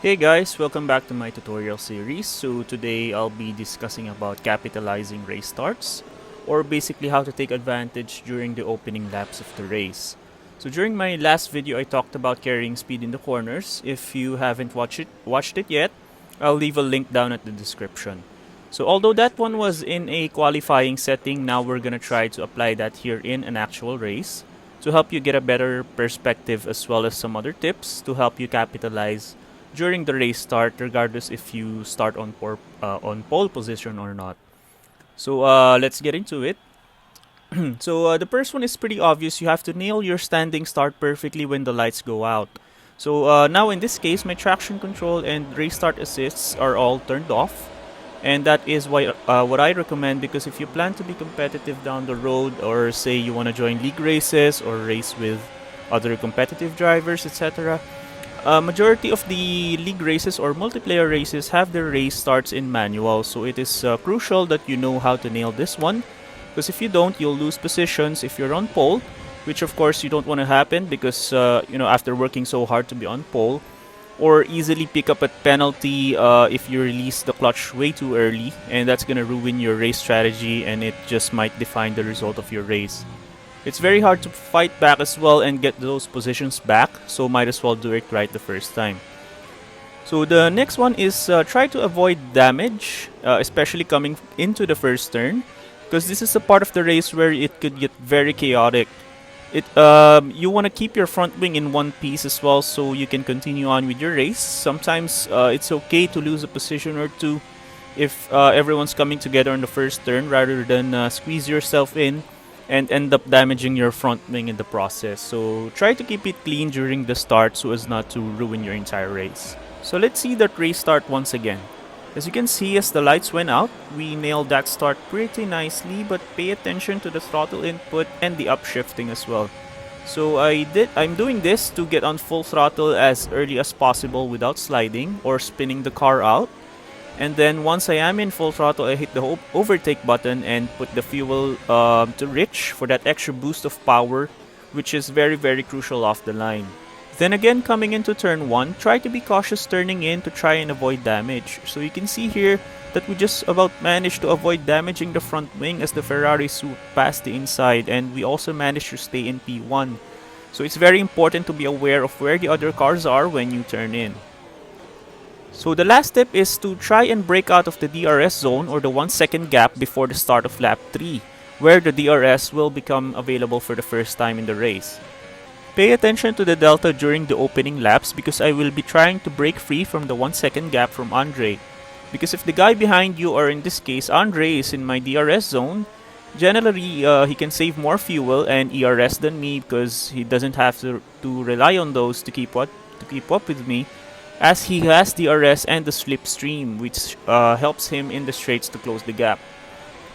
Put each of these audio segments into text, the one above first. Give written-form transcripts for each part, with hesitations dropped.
Hey guys, welcome back to my tutorial series. So today I'll be discussing about capitalizing race starts, or basically how to take advantage during the opening laps of the race. So during my last video I talked about carrying speed in the corners. If you haven't watched it yet, I'll leave a link down at the description. So although that one was in a qualifying setting, now we're gonna try to apply that here in an actual race to help you get a better perspective as well as some other tips to help you capitalize during the race start, regardless if you start on pole position or not. So let's get into it. So the first one is pretty obvious. You have to nail your standing start perfectly when the lights go out. So now in this case, my traction control and race start assists are all turned off. And that is what I recommend, because if you plan to be competitive down the road, or say you want to join league races or race with other competitive drivers, etc., majority of the league races or multiplayer races have their race starts in manual, so it is crucial that you know how to nail this one, because if you don't, you'll lose positions if you're on pole, which of course you don't want to happen, because after working so hard to be on pole, or easily pick up a penalty if you release the clutch way too early, and that's gonna ruin your race strategy and it just might define the result of your race. It's very hard to fight back as well and get those positions back, so might as well do it right the first time. So the next one is try to avoid damage, especially coming into the first turn, because this is a part of the race where it could get very chaotic. You want to keep your front wing in one piece as well, so you can continue on with your race. Sometimes it's okay to lose a position or two if everyone's coming together on the first turn, rather than squeeze yourself in and end up damaging your front wing in the process. So try to keep it clean during the start so as not to ruin your entire race. So let's see that race start once again. As you can see, as the lights went out, we nailed that start pretty nicely, but pay attention to the throttle input and the upshifting as well. So I'm doing this to get on full throttle as early as possible without sliding or spinning the car out. And then once I am in full throttle, I hit the overtake button and put the fuel to rich for that extra boost of power, which is very crucial off the line. Then again, coming into turn 1, try to be cautious turning in to try and avoid damage. So you can see here that we just about managed to avoid damaging the front wing as the Ferrari swooped past the inside, and we also managed to stay in P1. So it's very important to be aware of where the other cars are when you turn in. So the last tip is to try and break out of the DRS zone, or the 1 second gap before the start of lap 3, where the DRS will become available for the first time in the race. Pay attention to the delta during the opening laps, because I will be trying to break free from the 1 second gap from Andre. Because if the guy behind you, or in this case Andre, is in my DRS zone, generally he can save more fuel and ERS than me, because he doesn't have to rely on those to keep up with me, as he has the DRS and the slipstream, which helps him in the straights to close the gap.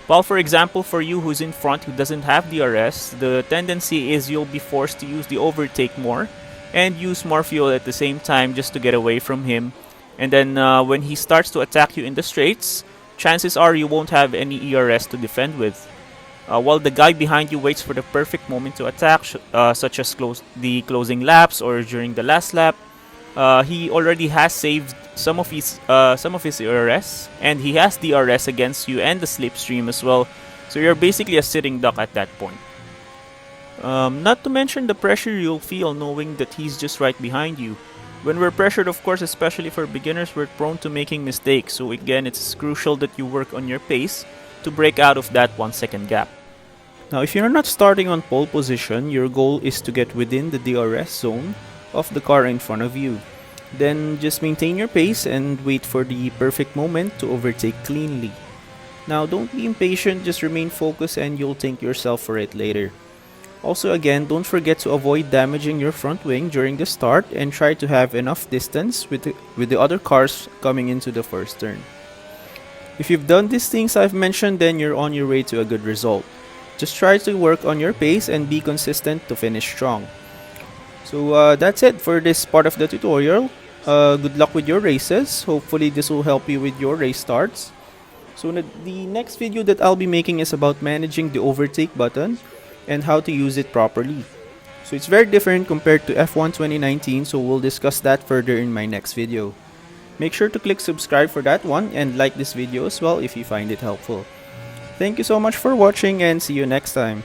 While for example, for you who's in front who doesn't have DRS, the tendency is you'll be forced to use the overtake more and use more fuel at the same time just to get away from him. And then when he starts to attack you in the straights, chances are you won't have any ERS to defend with. While the guy behind you waits for the perfect moment to attack, such as the closing laps or during the last lap, he already has saved some of his ERS, and he has DRS against you and the slipstream as well, so you're basically a sitting duck at that point. Not to mention the pressure you'll feel knowing that he's just right behind you. When we're pressured, of course, especially for beginners, we're prone to making mistakes, so again, it's crucial that you work on your pace to break out of that 1 second gap. Now, if you're not starting on pole position, your goal is to get within the DRS zone of the car in front of you. Then just maintain your pace and wait for the perfect moment to overtake cleanly. Now, don't be impatient, just remain focused and you'll thank yourself for it later. Also, again, don't forget to avoid damaging your front wing during the start, and try to have enough distance with the other cars coming into the first turn. If you've done these things I've mentioned, then you're on your way to a good result. Just try to work on your pace and be consistent to finish strong. So that's it for this part of the tutorial. Good luck with your races. Hopefully this will help you with your race starts. So the next video that I'll be making is about managing the overtake button and how to use it properly. So it's very different compared to F1 2019, so we'll discuss that further in my next video. Make sure to click subscribe for that one and like this video as well if you find it helpful. Thank you so much for watching and see you next time.